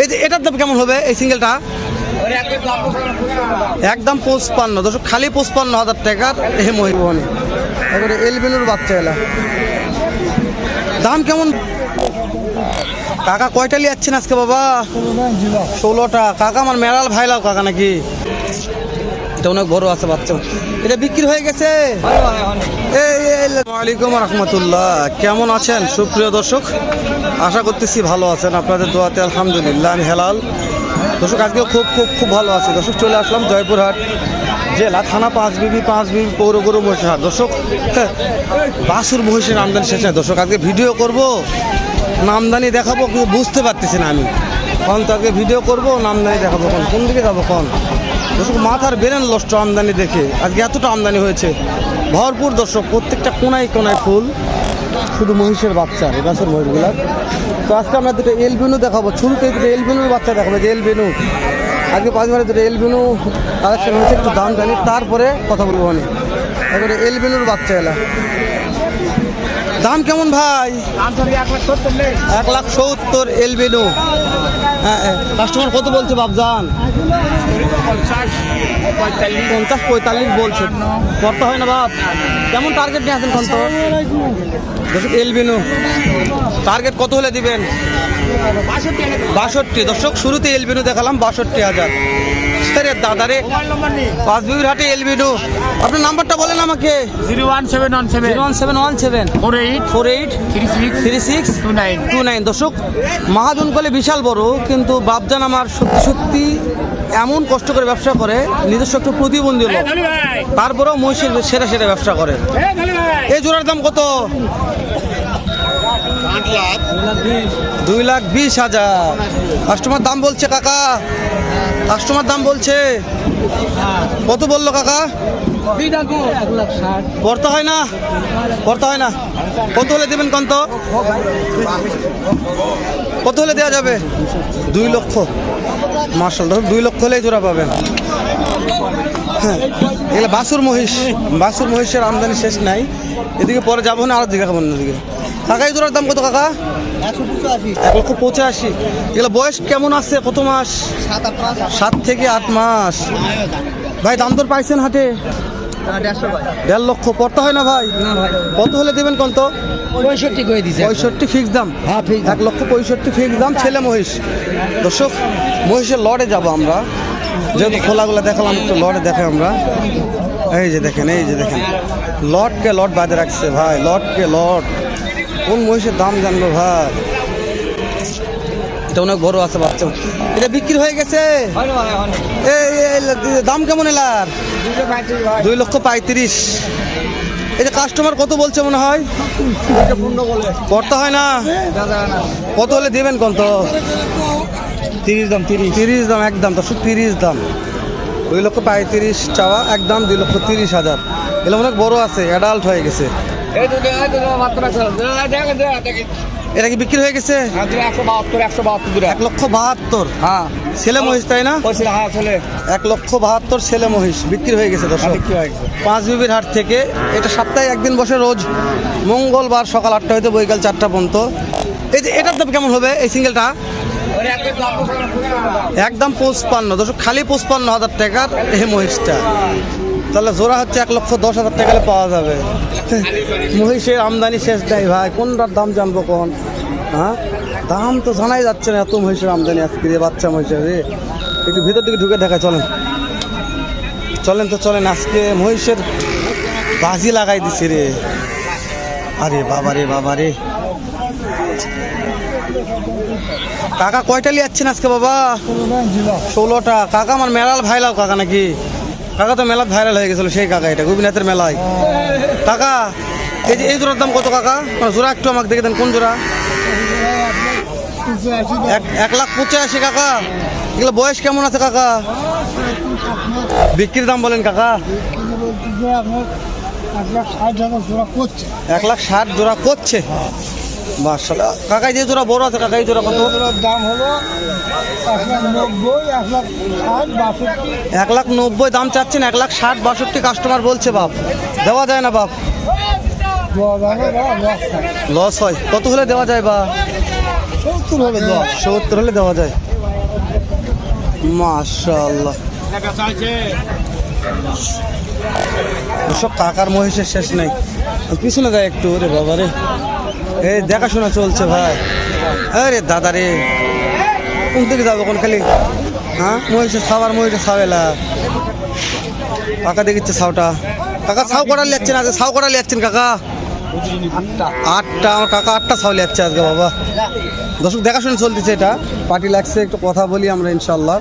এই যে এটার দাম কেমন হবে এই সিঙ্গেলটা? একদম 55 দর্শক, খালি 55,000 টাকার এই মহিবনে এবারে এলবিনোর বাচ্চা এলা। দাম কেমন কাকা? কয়টা নিয়ে যাচ্ছেন আজকে বাবা? 16টা। কাকা আমার মেলাল ভাইলাও কাকা নাকি? এটা অনেক বড় আছে বাচ্চা। এটা বিক্রি হয়ে গেছে? ওয়ালাইকুম রহমতুল্লাহ। কেমন আছেন সুপ্রিয় দর্শক? আশা করতেছি ভালো আছেন, আপনাদের দোয়াতে আলহামদুলিল্লাহ আমি হেলাল। দর্শক আজকে খুব ভালো আছে দর্শক। চলে আসলাম জয়পুরহাট জেলা, থানা পাঁচবিবি পৌর গরু মহিষের হাট। দর্শক বাছুর মহিষের আমদানি শেষ নয় দর্শক। আজকে ভিডিও করব, নামদানি দেখাবো, কিন্তু বুঝতে পারতেছি না আমি কখন তো আজকে ভিডিও করবো নামদানি দেখাবো কোন দিকে যাবো কখন। দর্শক মাথার বেরেন নষ্ট আমদানি দেখে। আজকে এতটা আমদানি হয়েছে ভরপুর দর্শক, প্রত্যেকটা কোনায় কোনায় ফুল, শুধু মহিষের বাচ্চা এই বাছুর মহিষগুলার। তো আজকে আমরা দুটো এলবিনু দেখাবো, শুরুতে দুটো এলবিনুর বাচ্চা দেখাবো। যে এলবিনু আজকে 5 বারে দুটো এলবিনু কালেকশন হয়েছে, একটু দাম জানি তারপরে কথা বলবো। মানে এবারে এলবিনুর বাচ্চা এলা। দাম কেমন ভাই? 1,70,000 এলবিনু। হ্যাঁ, কাস্টমার কত বলছে বাবজান? 50-45 বলছে। করতে হয় না বাপ? কেমন টার্গেট নিয়ে আসেন কত? দর্শক এলবিনু টার্গেট কত হলে দিবেন? 62 দর্শক। শুরুতে এলবিনু দেখালাম 62,000। দাদারে পাঁচবিবির হাটে এলবিনু। আপনার নাম্বারটা বলেন আমাকে। 01717 48 3629। দর্শক মহাজন কলে বিশাল বড়, কিন্তু বাপজান আমার সত্যি এমন কষ্ট করে ব্যবসা করে, নিজস্ব একটু প্রতিবন্ধী লোক, তারপরেও মহিষের সেরা ব্যবসা করে। এই জোড়ার দাম কত? 2,20,000। কাস্টমার দাম বলছে কাকা, কাস্টমার দাম বলছে। কত বললো কাকা? করতে হয় না? কত হলে দেবেন কত? কত হলে দেওয়া যাবে? 2 লক্ষ। মাশাআল্লাহ 2 লক্ষ হলেই জোড়া পাবেন। হ্যাঁ, এগুলো বাছুর মহিষের আমদানি শেষ নাই। এদিকে পরে যাবো না, আর দিকে খাবো না। এদিকে কাকা এই জোড়ার দাম কত কাকা? 1,85,000। এগুলো বয়স কেমন আছে? কত মাস? 7 থেকে 8 মাস। ভাই দাম দর পাইছেন হাটে? 1.5 লক্ষ। পড়তে হয় না ভাই? কত হলে দেবেন কত? 65 ফিক্স দাম। 1,65,000 ফিক্স দাম। ছেলে মহিষ দর্শক। মহিষের লড়ে যাব আমরা, যেহেতু খোলাগুলো দেখালাম, একটু লড়ে দেখে আমরা। এই যে দেখেন লটকে লট বাঁধে রাখছে ভাই, লটকে লট। কোন মহিষের দাম জানবো ভাই? এটা অনেক বড় আছে বাচ্চা। এটা বিক্রি হয়ে গেছে? দাম কেমন এলার? 2,35,000। এই যে কাস্টমার কত বলছে মনে হয়? করতে হয় না? কত হলে দেবেন কত? 30 দাম একদম দর্শক, 30 দাম। 2,35,000 চাওয়া, একদম 2,30,000। এগুলো অনেক বড় আছে, অ্যাডাল্ট হয়ে গেছে। এটা কি বিক্রি হয়ে গেছে? 1,72,000। হ্যাঁ, ছেলে মহিষ তাই না? 1,72,000 ছেলে মহিষ বিক্রি হয়ে গেছে দর্শক। পাঁচবিবির হাট থেকে। এটা সপ্তাহে একদিন বসে, রোজ মঙ্গলবার সকাল 8টা হইতে বৈকাল 4টা পর্যন্ত। এই যে এটার দাম কেমন হবে এই সিঙ্গেলটা? একদম 55 দর্শক, খালি 55,000 টাকার এই মহিষটা। তাহলে জোড়া হচ্ছে 1,10,000 টাকা পাওয়া যাবে। মহিষের আমদানি শেষ নাই ভাই, কোনটার দাম জানবো কখন? হ্যাঁ, দাম তো জানাই যাচ্ছে না, এত মহিষের আমদানি আজকে রে। বাচ্চা মহিষের রে, একটু ভিতর দিকে ঢুকে দেখা। চলেন আজকে মহিষের বাজি লাগাই দিছে রে। আরে বাবা রে। কাকা কয়টা নিয়ে যাচ্ছেন আজকে বাবা? 16টা। কাকা আমার মেলাল ভাইলাও কাকা নাকি? কাকা তো মেলা ভাইরাল হয়ে গেছিল সেই কাকা, এটা গোপীনাথের মেলায়। কাকা এই জোড়ার দাম কত কাকা? জোড়া একটু আমাকে দেখে দেন, কোন জোড়া? 1,85,000 কাকা। এগুলো বয়স কেমন আছে কাকা? বিক্রির দাম বলেন কাকা। 1,60,000 জোড়া করছে। মাশাআল্লাহ। কাকা যে জোড়া বড় আছে কাকা, এই জোড়া কত? দাম হলো 1,90,000 দাম চাচ্ছেন। 1,60,000 কাস্টমার বলছে বাপ। দেওয়া যায় না বাপ? লস হয়। কত হলে দেওয়া যায় বা? 70 হলে 70 হলে দেওয়া যায়। মাশাআল্লাহ। সব কাকার মহিষের শেষ নেই। পিছনে যায় একটু, রে বাবা রে, এই দেখাশোনা চলছে ভাই। আরে দাদা রে, কোন দিকে যাবো কোন খালি? হ্যাঁ, মহিষের ছাওয়ার মহিষের ছাওয়েলা কাকা দেখিচ্ছে ছাওটা। কাকা ছাও করা লিখছেন আজকে, ছাও করা লিখছেন কাকা? আটটা আমার কাকা আটটা ছাও লিখছে আজকে বাবা। দর্শক দেখাশোনা চলতেছে, এটা পার্টি লাগছে, একটু কথা বলি আমরা ইনশাল্লাহ।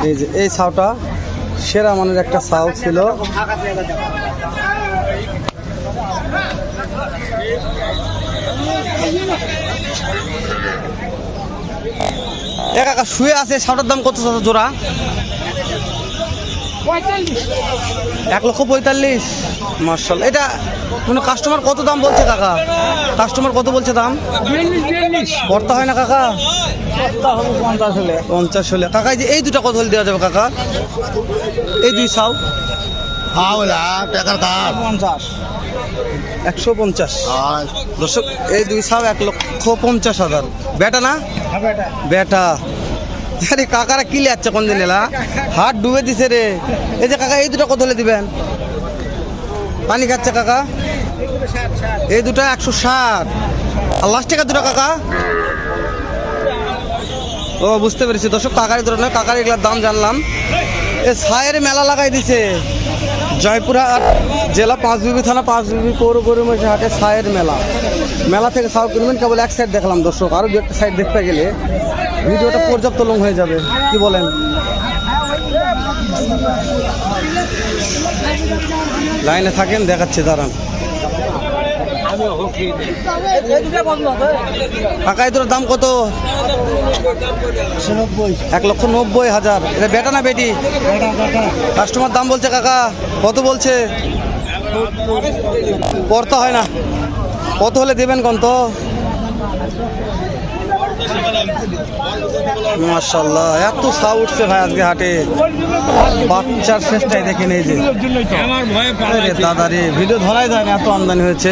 এই যে এই ছাওটা সেরা মানের একটা ছাও ছিল। এ কাকা শুয়ে আছে, ছাওটার দাম কত জোড়া? 1,45,000। মার্শাল, এটা মানে কাস্টমার কত দাম বলছে কাকা? কাস্টমার কত বলছে দাম? করতে হয় না কাকা? 50 হলে কাকা। যে এই দুটা কত হলে দেওয়া যাবে কাকা? এই দুই ছাও 150। দর্শক এই দুই ছাও 1,50,000। বেটা না? বেটা। আরে কাকারা কি লিয়াচ্ছে কোন দিন এলা? হাত ডুবে দিছে রে। এই যে কাকা এই দুটো কত হলে দিবেন? পানি খাচ্ছে কাকা। এই দুটো 160। আর লাস্ট টাকা দুটো কাকা? ও বুঝতে পেরেছি দর্শক, কাকারি দুটো নয়, কাকার এগুলোর দাম জানলাম। এ ছায়ের মেলা লাগাই দিছে জয়পুরহাট জেলা পাঁচবিবি থানা পাঁচবিবি পৌর গরুমহিষী হাটে ছায়ের মেলা। মেলা থেকে ছাও কিনবেন, কেবল এক সাইড দেখলাম দর্শক, আরও দু একটা সাইড দেখতে গেলে ভিডিওটা পর্যাপ্ত লং হয়ে যাবে, কি বলেন? লাইনে থাকেন, দেখাচ্ছি দাঁড়ান। কাকা এটার দাম কত? 1,90,000। এটা বেটা না বেটি? কাস্টমার দাম বলছে কাকা কত বলছে? পড়তে হয় না, কত হলে দেবেন কোন তো? মাশাআল্লাহ, এত ছাও উঠছে ভাই আজকে হাটে। বাচ্চার শেষটাই দেখেন, এই যে দাদা রে, ভিডিও ধরাই যায় না, এত আমদানি হয়েছে।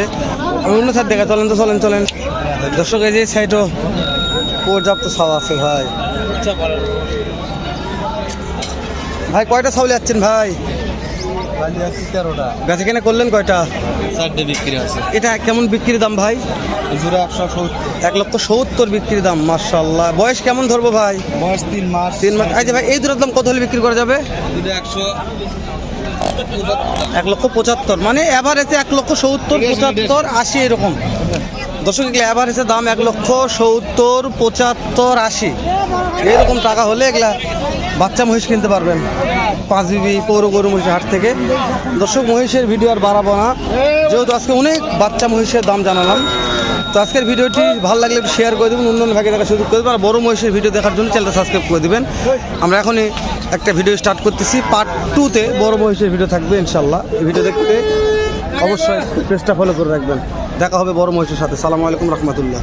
অন্য সাইড দেখা, চলেন তো, চলেন চলেন দর্শক। এই যে সাইডও পর্যাপ্ত ছাও আছে ভাই। ভাই কয়টা ছাউ যাচ্ছেন ভাই? বেচা কেনা করলেন কয়টা? 4টে বিক্রি আছে। এটা কেমন বিক্রির দাম ভাই? 1,70,000 বিক্রির দাম। মাশাআল্লাহ। বয়স কেমন ধরবো ভাই? বয়স 3 মাস। 3 মাস। এই যে ভাই এই দুটোর দাম কত হলে বিক্রি করা যাবে? 1,75,000। মানে এভারেজে 1,70,000, 75, 80 এরকম। দর্শক এভারেজে দাম 1,70,000, 75, 80 এরকম টাকা হলে এগুলা বাচ্চা মহিষ কিনতে পারবেন পাঁচবিবি পৌর গরু মহিষের হাট থেকে। দর্শক মহিষের ভিডিও আর বাড়াবো না, যেহেতু আজকে অনেক বাচ্চা মহিষের দাম জানালাম। তো আজকের ভিডিওটি ভালো লাগলে একটু শেয়ার করে দেবেন, অন্যান্য ভাগে দেখার সুযোগ করে দেবেন। আর বড় মহিষের ভিডিও দেখার জন্য চ্যানেলটা সাবস্ক্রাইব করে দেবেন। আমরা এখনই একটা ভিডিও স্টার্ট করতেছি, পার্ট 2-তে বড় মহিষের ভিডিও থাকবে ইনশাল্লাহ। এই ভিডিও দেখতে অবশ্যই পেজটা ফলো করে রাখবেন। দেখা হবে বড় মহিষের সাথে। সালামু আলাইকুম রহমতুল্লাহ।